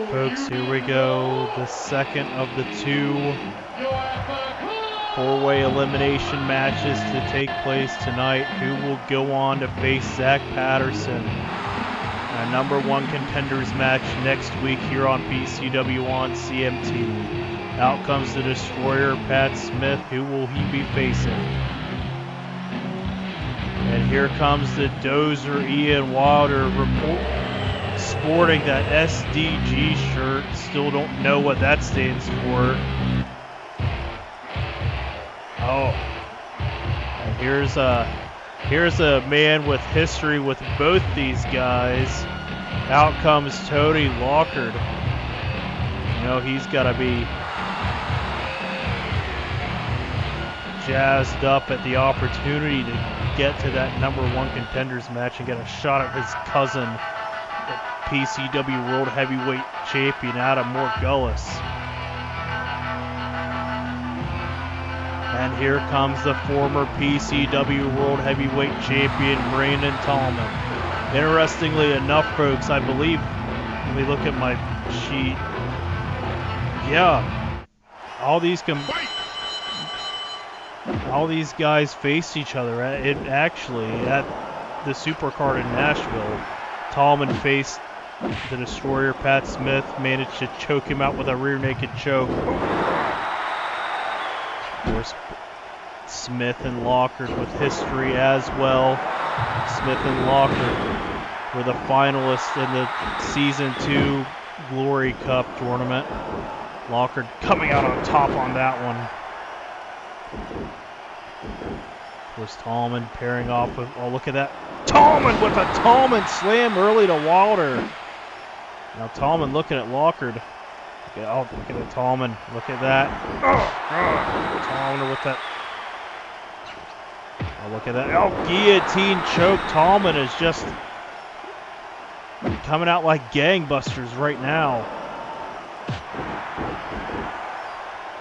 folks, here we go. The second of the two four-way elimination matches to take place tonight. Who will go on to face Zach Patterson? A #1 contenders match next week here on PCW on CMT. Out comes the Destroyer, Pat Smith. Who will he be facing? And here comes the Dozer, Ian Wilder, sporting that SDG shirt. Still don't know what that stands for. Oh, and here's a man with history with both these guys. Out comes Tony Lockard. You know, he's got to be jazzed up at the opportunity to get to that #1 contenders match and get a shot at his cousin, the PCW World Heavyweight Champion Adam Morgulis. And here comes the former PCW World Heavyweight Champion, Brandon Tallman. Interestingly enough, folks, I believe, let me look at my sheet. Yeah, all these guys faced each other at the Supercard in Nashville. Tallman faced the Destroyer, Pat Smith, managed to choke him out with a rear naked choke. Of course, Smith and Lockard with history as well. Smith and Lockard were the finalists in the Season 2 Glory Cup tournament. Lockard coming out on top on that one. Of course, Tallman pairing off with, oh, look at that. Tallman with a Tallman slam early to Wilder. Now Tallman looking at Lockard. Oh, look at the Tallman. Look at that. Tallman with that. Oh, look at that. Oh, guillotine choke. Tallman is just coming out like gangbusters right now.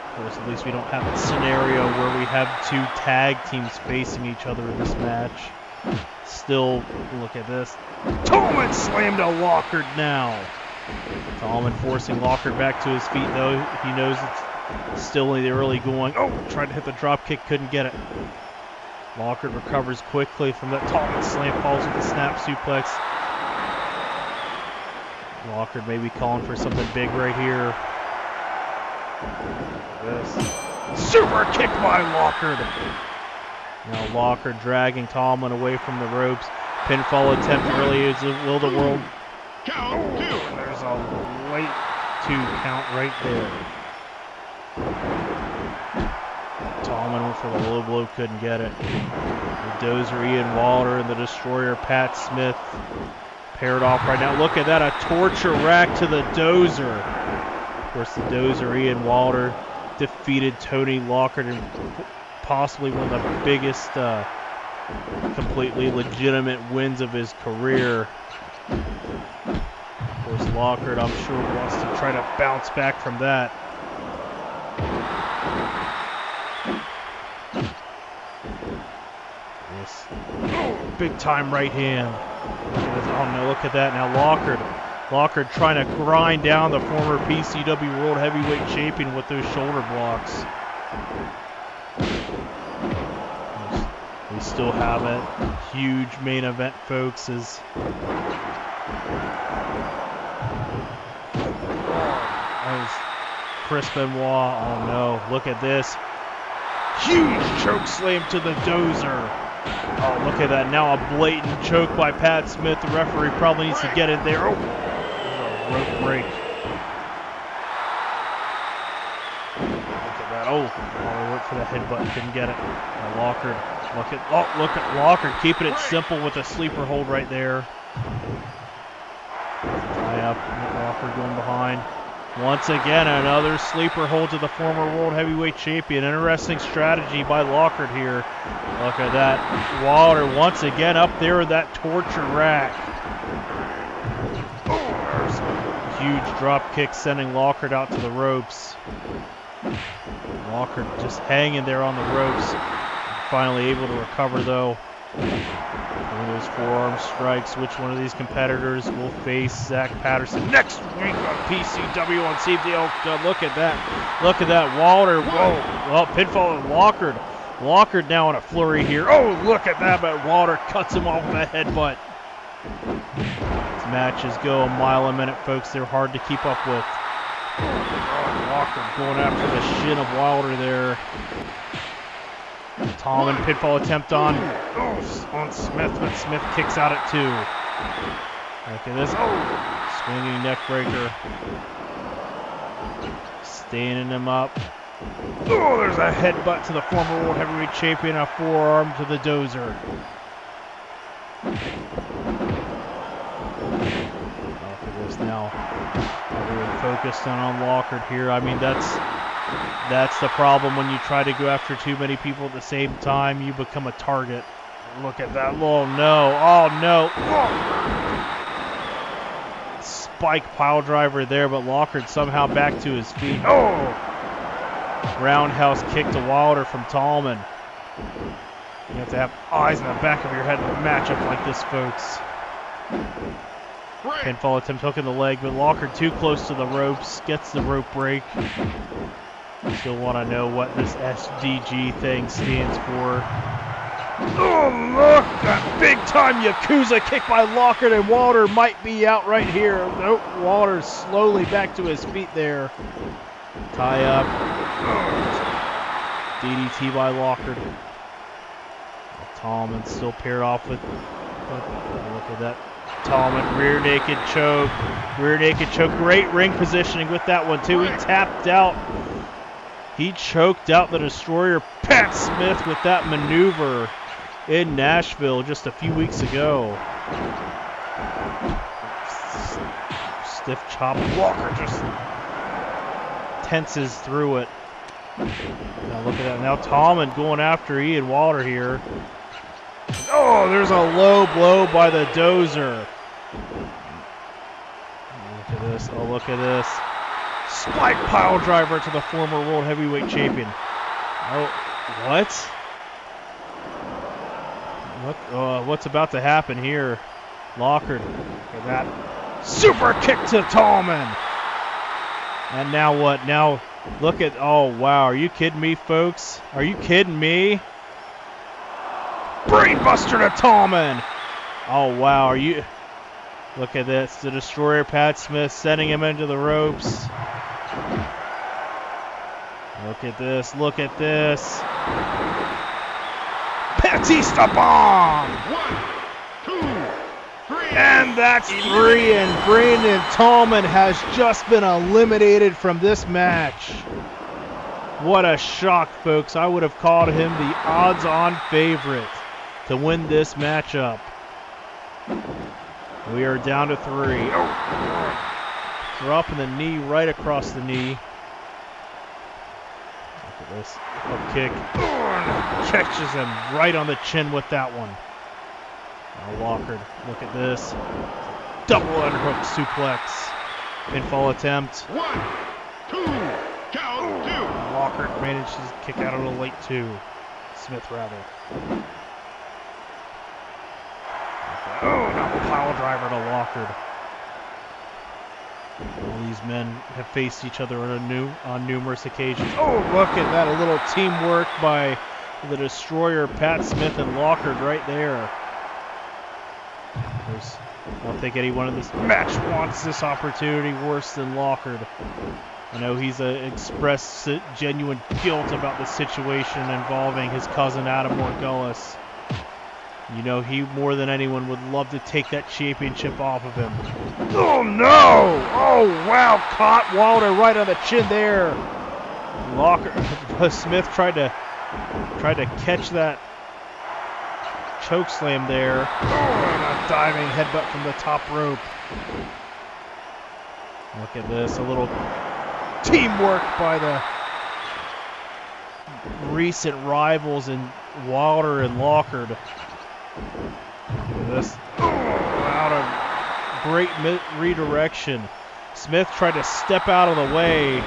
Of course, at least we don't have a scenario where we have two tag teams facing each other in this match. Still, look at this. Tallman slammed a Lockard now. Tallman forcing Lockard back to his feet, though. He knows it's still in the early going. Oh, tried to hit the drop kick, couldn't get it. Lockard recovers quickly from that. Tallman slam, falls with the snap suplex. Lockard maybe calling for something big right here. This super kick by Lockard. Now Lockard dragging Tallman away from the ropes. Pinfall attempt early is a will the world. Count two. There's a late 2 count right there. Tallman went for the low blow, couldn't get it. The Dozer, Ian Wilder, and the Destroyer, Pat Smith, paired off right now. Look at that, a torture rack to the Dozer. Of course, the Dozer, Ian Wilder, defeated Tony Lockard in possibly one of the biggest completely legitimate wins of his career. Of course, Lockard, I'm sure, wants to try to bounce back from that. Yes. Oh, big time right hand. Oh no, look at that. Now Lockard trying to grind down the former PCW World Heavyweight Champion with those shoulder blocks. We still have a huge main event, folks, as Chris Benoit. Oh no, look at this. Huge choke slam to the Dozer. Oh, look at that. Now a blatant choke by Pat Smith. The referee probably needs to get in there. Oh, rope break. Look at that. Oh, he went for the headbutt, couldn't get it. Now Lockard. Look at Lockard keeping it simple with a sleeper hold right there. Tie up. Lockard going behind. Once again, another sleeper hold to the former World Heavyweight Champion. Interesting strategy by Lockard here. Look at that. Wilder once again up there with that torture rack. There's a huge drop kick sending Lockard out to the ropes. Lockard just hanging there on the ropes. Finally able to recover though. Doing those forearm strikes. Which one of these competitors will face Zach Patterson next week on PCW on CMT? Oh, God, look at that. Look at that. Walter. Whoa. Well, pinfall and Lockard. Lockard now in a flurry here. Oh, look at that. But Walter cuts him off with a headbutt. These matches go a mile a minute, folks. They're hard to keep up with. Oh, Walker going after the shin of Wilder there. Tallman pinfall attempt on Smith, but Smith kicks out at 2. Look at this. Swinging neck breaker. Standing him up. Oh, there's a headbutt to the former World Heavyweight Champion, a forearm to the dozer. Look at this now. Really focused on Lockard here. I mean, that's the problem when you try to go after too many people at the same time. You become a target. Look at that. Oh, no. Oh, no. Oh. Spike pile driver there, but Lockard somehow back to his feet. Oh! Roundhouse kick to Wilder from Tallman. You have to have eyes in the back of your head in a matchup like this, folks. Pinfall attempt hooking the leg, but Lockard too close to the ropes. Gets the rope break. Still want to know what this SDG thing stands for. Oh, look! That big-time Yakuza kick by Lockard, and Walter might be out right here. Nope, Walter's slowly back to his feet there. Tie up. DDT by Lockard. Tallman still paired off with... Look at that. Tallman, rear naked choke. Rear naked choke. Great ring positioning with that one, too. He tapped out. He choked out the Destroyer, Pat Smith, with that maneuver in Nashville just a few weeks ago. Stiff chop. Walker just tenses through it. Now look at that. Now Tallman going after Ian Walter here. Oh, there's a low blow by the dozer. Look at this. Oh, look at this. Spike pile driver to the former World Heavyweight Champion. Oh, what? What's about to happen here? Lockard. Look at that. Super kick to Tallman. And now what? Now look at, oh wow, are you kidding me, folks? Are you kidding me? Brainbuster to Tallman. Oh wow, are you? Look at this. The Destroyer, Pat Smith, sending him into the ropes. Look at this. Look at this. Batista bomb. 1, 2, 3. And that's 3. And Brandon Tallman has just been eliminated from this match. What a shock, folks. I would have called him the odds-on favorite to win this matchup. We are down to 3. Dropping the knee right across the knee. Look at this. Up kick. Catches him right on the chin with that one. Now Lockard. Look at this. Double underhook suplex. Pinfall attempt. 1, 2, count 2. Lockard manages to kick out a little late too. Smith rather. Oh, now a pile driver to Lockard. All these men have faced each other on numerous occasions. Oh, look at that. A little teamwork by the Destroyer, Pat Smith, and Lockard right there. I don't think anyone in this match wants this opportunity worse than Lockard. I know he's expressed genuine guilt about the situation involving his cousin Adam Morgullis. You know, he more than anyone would love to take that championship off of him. Oh no! Oh wow! Caught Wilder right on the chin there. Smith tried to catch that choke slam there. Oh, and a diving headbutt from the top rope. Look at this, a little teamwork by the recent rivals in Wilder and Lockard. Look at this. Out of great redirection. Smith tried to step out of the way.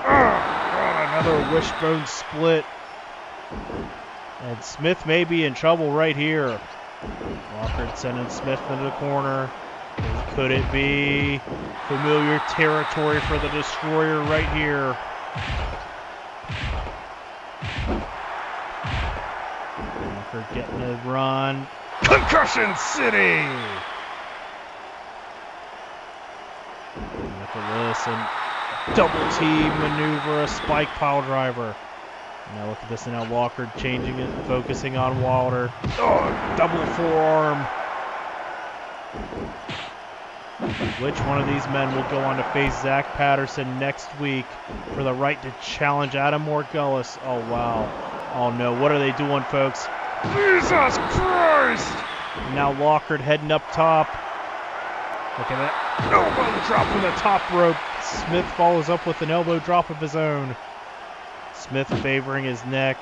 Another wishbone split. And Smith may be in trouble right here. Walker sending Smith into the corner. Could it be familiar territory for the Destroyer right here? Walker getting a run. Concussion City! Look at this, and double team maneuver, a spike pile driver. Now look at this, and now Walker changing it, focusing on Wilder. Oh, double forearm. Which one of these men will go on to face Zach Patterson next week for the right to challenge Adam Morgullis? Oh, wow. Oh, no. What are they doing, folks? Jesus Christ! Now Lockhart heading up top. Look at that. Elbow drop from the top rope. Smith follows up with an elbow drop of his own. Smith favoring his neck.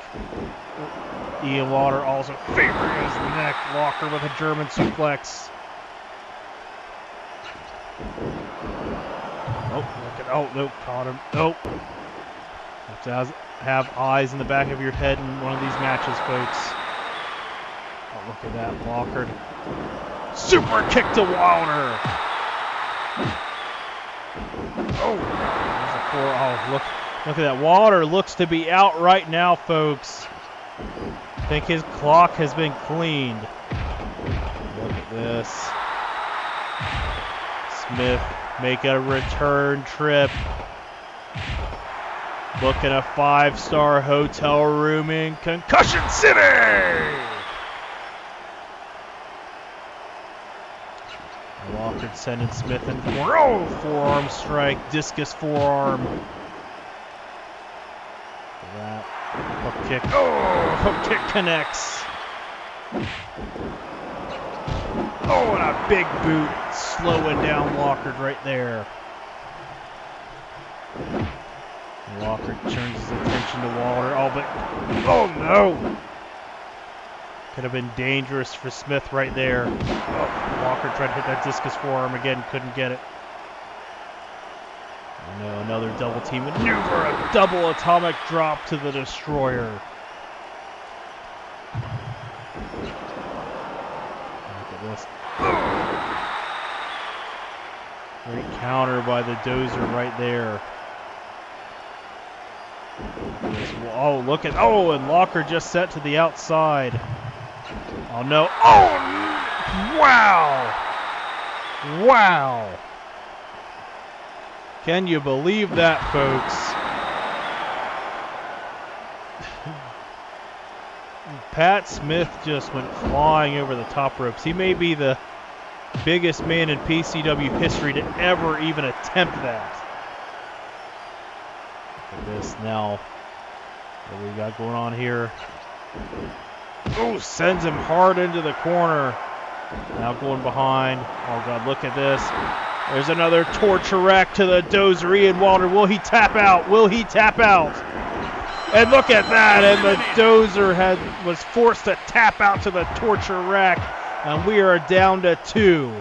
Ian Wilder also favoring his neck. Lockhart with a German suplex. Oh, look at, oh, nope, caught him. Nope. Have to have eyes in the back of your head in one of these matches, folks. Oh, look at that, Lockhart. Super kick to Wilder. Oh, there's a four. Oh, look at that. Wilder looks to be out right now, folks. I think his clock has been cleaned. Look at this. Smith making a return trip. Booking a 5-star hotel room in Concussion City! Walker sending Smith in for forearm strike, discus forearm. That hook kick. Oh, hook kick connects. Oh, and a big boot slowing down Lockhart right there. And Lockhart turns his attention to Wilder. Oh, but oh no! Could have been dangerous for Smith right there. Oh, Walker tried to hit that discus forearm again, couldn't get it. Oh no, another double team maneuver, a double atomic drop to the Destroyer. Look at this. Great counter by the Dozer right there. Oh, look at, oh, and Lockhart just set to the outside. Oh no, oh, wow! Wow! Can you believe that, folks? Pat Smith just went flying over the top ropes. He may be the biggest man in PCW history to ever even attempt that. Look at this now. What we got going on here? Oh, sends him hard into the corner. Now going behind. Oh God, look at this. There's another torture rack to the Dozer. Ian Wilder, will he tap out? Will he tap out? And look at that, and the Dozer was forced to tap out to the torture rack, and we are down to 2.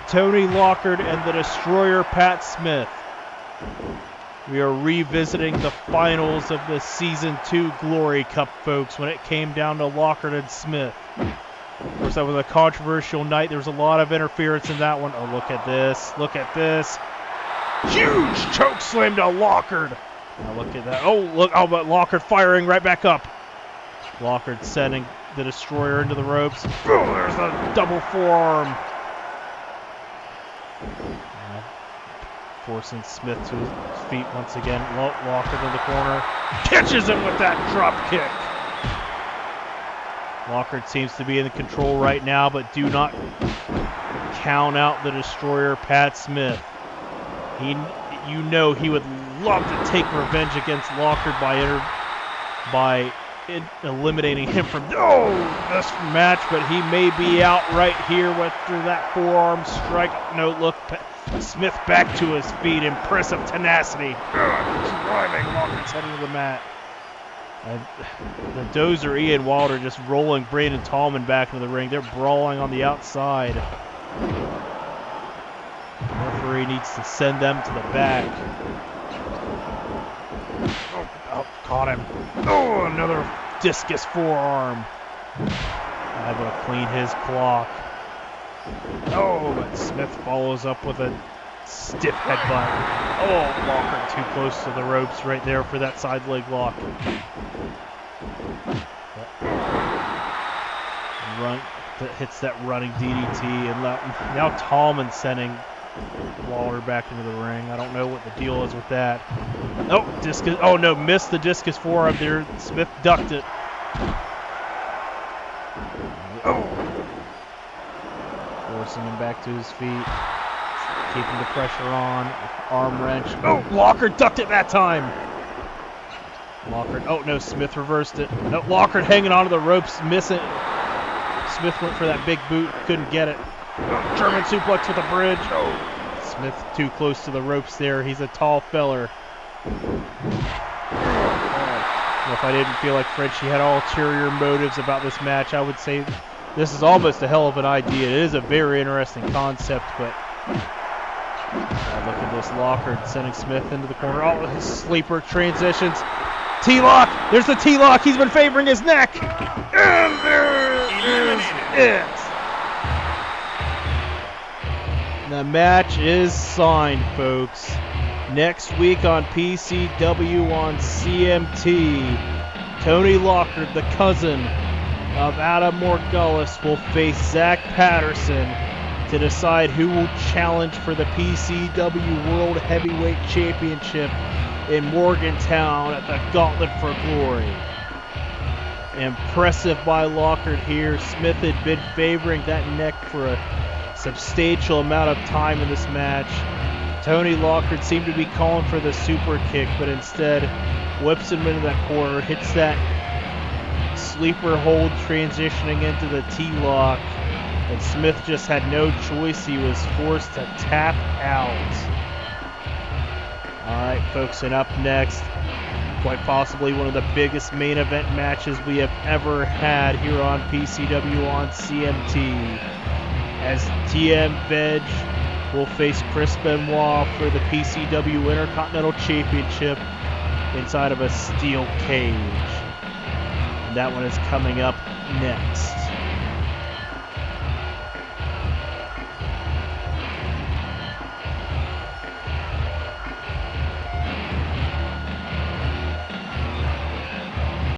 Tony Lockhart and the Destroyer Pat Smith. We are revisiting the finals of the Season 2 Glory Cup, folks, when it came down to Lockhart and Smith. Of course, that was a controversial night. There was a lot of interference in that one. Oh, look at this. Look at this. Huge choke slam to Lockhart. Now look at that. Oh, look. Oh, but Lockhart firing right back up. Lockhart sending the Destroyer into the ropes. Oh, there's a double forearm. Forcing Smith to his feet once again. Lockhart in the corner. Catches him with that drop kick. Lockhart seems to be in control right now, but do not count out the Destroyer, Pat Smith. You know he would love to take revenge against Lockhart by eliminating him from this match, but he may be out right here after that forearm strike. No, look, Smith back to his feet. Impressive tenacity. Driving Lockhart's head into the mat. The Dozer, Ian Wilder, just rolling Brandon Tallman back into the ring. They're brawling on the outside. The referee needs to send them to the back. Oh, caught him. Oh, another discus forearm. able to clean his clock. Oh, but Smith follows up with a stiff headbutt. Oh, Lockhart too close to the ropes right there for that side leg lock. Run, hits that running DDT, and now Tallman sending Waller back into the ring. I don't know what the deal is with that. Oh, discus. Oh no, missed the discus forearm there. Smith ducked it. Oh. Forcing him back to his feet. Keeping the pressure on. Arm wrench. Oh, Lockhart ducked it that time. Lockhart. Oh no, Smith reversed it. No, Lockhart hanging onto the ropes, missing. Smith went for that big boot, couldn't get it. German suplex with a bridge. Oh, Smith too close to the ropes there. He's a tall feller. If I didn't feel like Frenchie had ulterior motives about this match, I would say this is almost a hell of an idea. It is a very interesting concept, but look at this. Lockhart sending Smith into the corner. Oh, his sleeper transitions. T-lock. There's the T-lock. He's been favoring his neck. And there is it. The match is signed, folks. Next week on PCW on CMT, Tony Lockhart, the cousin of Adam Morgullis, will face Zach Patterson to decide who will challenge for the PCW World Heavyweight Championship in Morgantown at the Gauntlet for Glory. Impressive by Lockhart here. Smith had been favoring that neck for a substantial amount of time in this match. Tony Lockhart seemed to be calling for the super kick, but instead whips him into that corner, hits that sleeper hold transitioning into the T-lock, and Smith just had no choice. He was forced to tap out. Alright folks, and up next, quite possibly one of the biggest main event matches we have ever had here on PCW on CMT, as TM Veg will face Chris Benoit for the PCW Intercontinental Championship inside of a steel cage. And that one is coming up next.